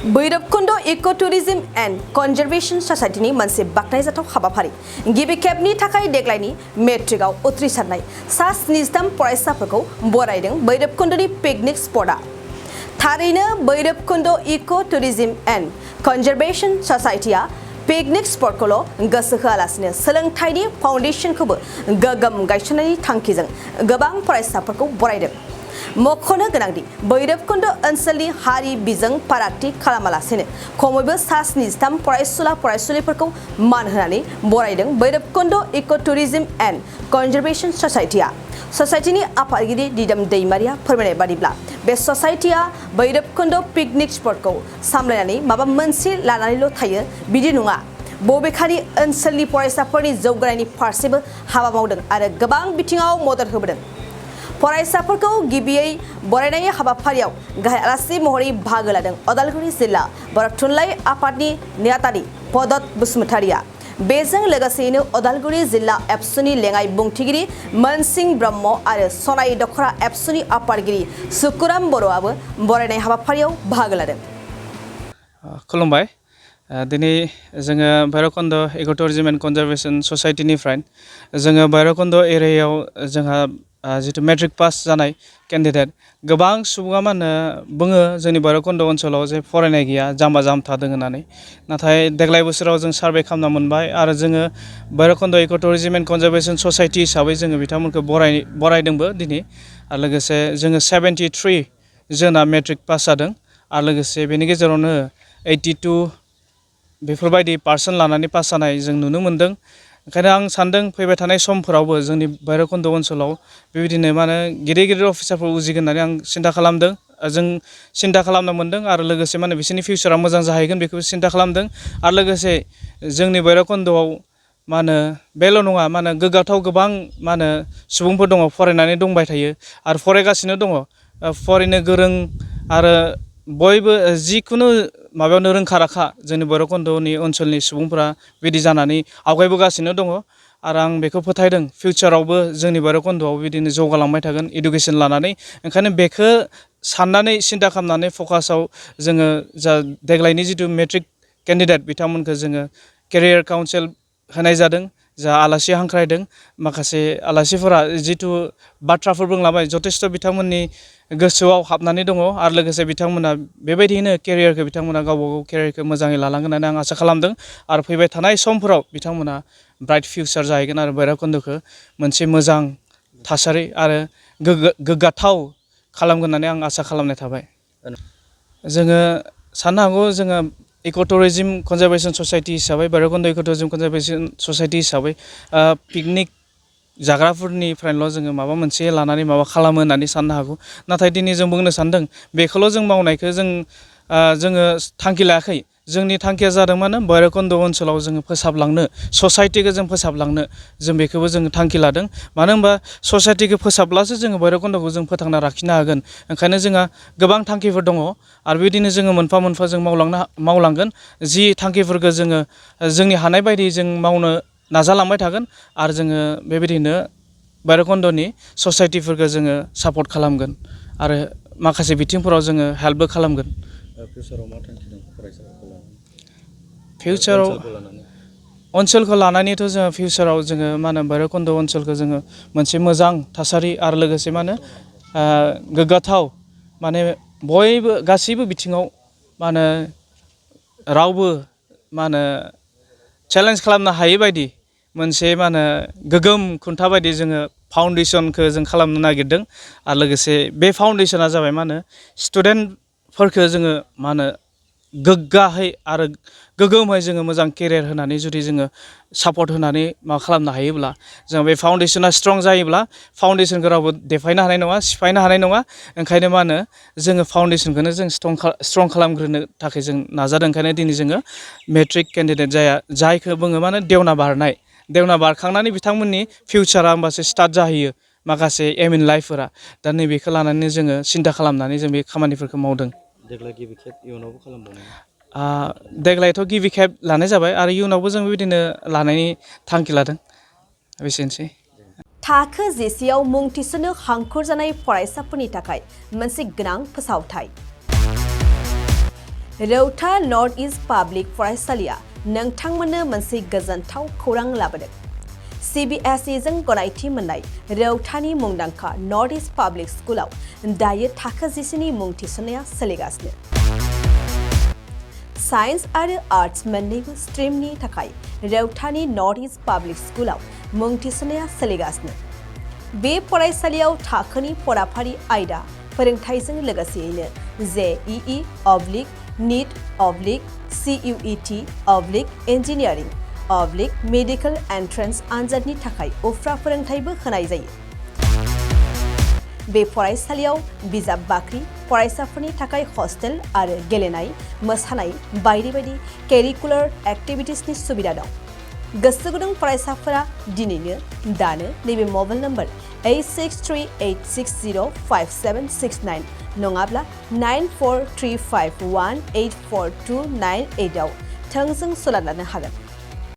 भैरबकुंड इको tourism and conservation ससाइटिनि मोनसे बाखनायजाथाव हाबाफारि गिबि खेबनि थाखाय देग्लायनि मेट्रिकआव उथ्रिसारनाय सा 73 फरायसाफोरखौ बरायदों भैरबकुंडनि पिकनिक स्पटआ। थारैनो भैरबकुंड इको टूरिज्म एंड कन्जर्वेशन ससाइटिया पिकनिक स्पटखौल' गोसो होआलासिनो सोलोंथाइनि फाउन्डेशनखौबो गोगोम गायसननायनि थांखिजों गोबां फरायसाफोरखौ बरायदों। मख'नो गोनांदि भैरबकुंड ओनसोलनि हारि बिजों फारागथि खालामालासेनो खमैबो सा 73 फरायसुला फरायसुलिफोरखौ मान होनानै बरायदों भैरबकुंड इको टूरिज्म एंड कन्जर्वेशन ससाइटिया। ससाइटिनि आफादगिरि दिदोम दैमारिया फोरमायनाय बादिब्ला बे ससाइटिया भैरबकुंड पिकनिक स्पटखौ सामलायनानै माबा मोनसे लानानैल' थायो बिदि नङा। बबेखानि ओनसोलनि फरायसाफोरनि जौगानायनि फारसेबो हाबा मावदों आरो गोबां बिथिङाव मदद होबोदों। फरायसाफोरखौ गिबियै बरायनाय हाबाफारियाव गाहाय आलासि महरै बाहागो लादों उदालगुरि जिल्ला बर' थुनलाइ आफादनि नेहाथारि पदत बसुमतारिया। बेजों लोगोसेयैनो उदालगुरि जिल्ला एबसुनि लेङाइ बुंथिगिरि मोनसिं ब्रह्म आरो सनाइ दख'रा एबसुनि आफादगिरि सुकुराम बर'आबो बरायनाय हाबाफारियाव बाहागो लादों। खुलुमबाय। दिनै जोङो भैरबकुंड इको टूरिज्म एंड कन्जर्वेशन ससाइटिनिफ्राय जोङो भैरबकुंड एरियायाव जोंहा जितु मेट्रिक पास जानाय केन्डिडेट गोबां सुबुङा मा होनो बुङो जोंनि भैरबकुंड ओनसोलाव जे फरायनाय गैया जाम्बा जाम्था दङ होननानै। नाथाय देग्लाय बोसोराव जों सार्भे खालामना मोनबाय आरो जोङो भैरबकुंड इको टूरिज्म एंड कन्जर्वेशन ससाइटि हिसाबै जोङो बिथांमोनखौ बरायदोंबो दिनै। आरो लोगोसे जोङो 73 जोना मेट्रिक पास जादों आरो लोगोसे बेनि गेजेरावनो 82 बेफोरबायदि पार्सेन्ट लानानै पास जानाय जों नुनो मोन्दों। ओंखायनो आं सान्दों फैबाय थानाय समफोरावबो जोंनि भैरबकुंड ओनसोलाव बेबायदिनो मा होनो गिदिर गिदिर अफिसारफोर उजिगोन होननानै आं सिन्था खालामदों। जों सिन्था खालामनो मोन्दों आरो लोगोसे मा होनो बिसोरनि फिउचारा मोजां जाहैगोन बेखौबो सिन्था खालामदों। आरो लोगोसे जोंनि भैरबकुंडआव मा होनो बेल' नङा मा होनो गोग्गाथाव गोबां मा होनो सुबुंफोर दङ फरायनानै दंबाय थायो आरो फरायगासिनो दङ। फरायनो गोरों आरो बयबो जिखुनु माबायावनो रोंखा राखा जोंनि भैरबकुंडनि ओनसोलनि सुबुंफोरा बिदि जानानै आवगायबोगासिनो दङ आरो आं बेखौ फोथायदों फिउचारावबो जोंनि भैरबकुंडआव बिदिनो जौगालांबाय थागोन इडुकेसन लानानै। ओंखायनो बेखौ साननानै सिन्था खालामनानै फकासाव जोङो जा देग्लायनि जितु मेट्रिक केन्डिडेट बिथांमोनखौ जोङो केरियार काउन्सिल होनाय जादों। जा आलासि हांख्रायदों माखासे आलासिफोरा जितु बाथ्राफोर बुंलांबाय जथेस्थ' बिथांमोननि गोसोआव हाबनानै दङ आरो लोगोसे बिथांमोना बेबायदियैनो केरियारखौ बिथांमोना गावबा गाव केरियारखौ मोजाङै लालांगोन होननानै आं आसा खालामदों आरो फैबाय थानाय समफोराव बिथांमोना ब्राइट फिउचार जाहैगोन आरो भैरबकुंडखौ मोनसे मोजां थासारि आरो गोग्गाथाव खालामगोन होननानै आं आसा खालामनाय थाबाय। जोङो साननो हागौ जोङो इको टूरिज्म कन्जर्वेशन ससाइटि हिसाबै भैरबकुंड इको टूरिज्म कन्जर्वेशन ससाइटि हिसाबै पिकनिक जाग्राफोरनिफ्रायल' जोङो माबा मोनसे लानानै माबा खालामो होननानै साननो हागौ। नाथाय दिनै जों बुंनो सानदों बेखौल' जों मावनायखौ जोङो थांखि लायाखै। जोंनि थांखिया जादों मानो भैरबकुंड ओनसोलाव जोङो फोसाबलांनो ससाइटिखौ जों फोसाबलांनो जों बेखौबो जोङो थांखि लादों। मानो होनबा ससाइटिखौ फोसाबब्लासो जोङो भैरबकुंडखौ जों फोथांना लाखिनो हागोन। ओंखायनो जोंहा गोबां थांखिफोर दङ आरो बिदिनो जोङो मोनफा मोनफा जों मावलांगोन। जि थांखिफोरखौ जोङो जोंनि हानाय बायदि जों मावनो नाजालांबाय थागोन आरो जोङो बेबायदिनो भैरबकुंडनि ससाइटिफोरखौ जोङो सापर्ट खालामगोन आरो माखासे बिथिंफोराव जोङो हेल्पबो खालामगोन। फिउचाराव मा थांखि दं फरायसाफोरखौ लानानै? फिउचाराव ओनसोलखौ लानानैथ' जोङो फिउचाराव जोङो मा होनो भैरबकुंड ओनसोलखौ जोङो मोनसे मोजां थासारि आरो लोगोसे मा होनो गोग्गाथाव माने बयबो गासैबो बिथिङाव मा होनो रावबो मा होनो चेलेन्ज खालामनो हायै बायदि मोनसे मा होनो गोगोम खुन्था बायदि जोङो फाउन्डेसनखौ जों खालामनो नागिरदों। आरो लोगोसे बे फाउन्डेसना जाबाय मा होनो स्टुडेन्टफोरखौ जोङो मा होनो गोग्गाहै आरो गोगोमै जोङो मोजां केरियार होनानै जुदि जोङो सापर्ट होनानै मा खालामनो हायोब्ला जों बे फाउन्डेसना स्ट्रं जायोब्ला फाउन्डेसनखौ रावबो देफायनो हानाय नङा सिफायनो हानाय नङा। ओंखायनो मा होनो जोङो फाउन्डेसनखौनो जों स्ट्रं खालामग्रोनो थाखाय जों नाजादों। ओंखायनो दिनै जोङो मेट्रिक केन्डिडेट जायखौ बुङो मा होनो देवना बारनाय देवना बारखांनानै बिथांमोननि फिउचारा होमबासो स्टार्ट जाहैयो माखासे एम इन लाइफफोरा। दा नैबेखौ लानानै जोङो सिन्था खालामनानै जों बे खामानिफोरखौ मावदों। देग्लाय गिबि खेब इयुनावबो खालामबावनाय? देग्लायथ' गिबि खेब लानाय जाबाय आरो इयुनावबो जों बेबायदिनो लानायनि थांखि लादों। एसेनोसै। थाखो जिसेआव मुं थिसननो हांखुर जानाय फरायसाफोरनि थाखाय मोनसे गोनां फोसावथाय। रौता नर्थ इस्ट पाब्लिक फरायसालिया नोंथांमोननो मोनसे गोजोनथाव खौरां लाबोदों। CBSE जों गनायथि मोननाय रौतानि मुंदांखा नर्थ इस्ट पाब्लिक स्कुलाव दायो थाखो 10 नि मुं थिसननाया सोलिगासिनो। साइन्स आरो आर्ट्स मोन्नैबो स्ट्रिमनि थाखाय रौतानि नर्थ इस्ट पाब्लिक स्कुलाव मुं थिसननाया सोलिगासिनो। बे फरायसालियाव थाखोनि फराफारि आयदा फोरोंथायजों लोगोसेयैनो JEE NEET CUET engineering medical entrance आनजादनि थाखाय उफ्रा फोरोंथायबो होनाय जायो। बे फरायसालियाव बिजाब बाख्रि, फरायसाफोरनि थाखाय हस्टेल आरो गेलेनाय, मोसानाय बायदि बायदि केरिकुलार एक्टिभिटिसनि सुबिदा दं। गोसो गुदुं फरायसाफोरा दिनैनो दानो नैबे मबाइल नम्बर 8638605769 नङाब्ला 9435184298 आव थोंजों सोलोंनो हागोन।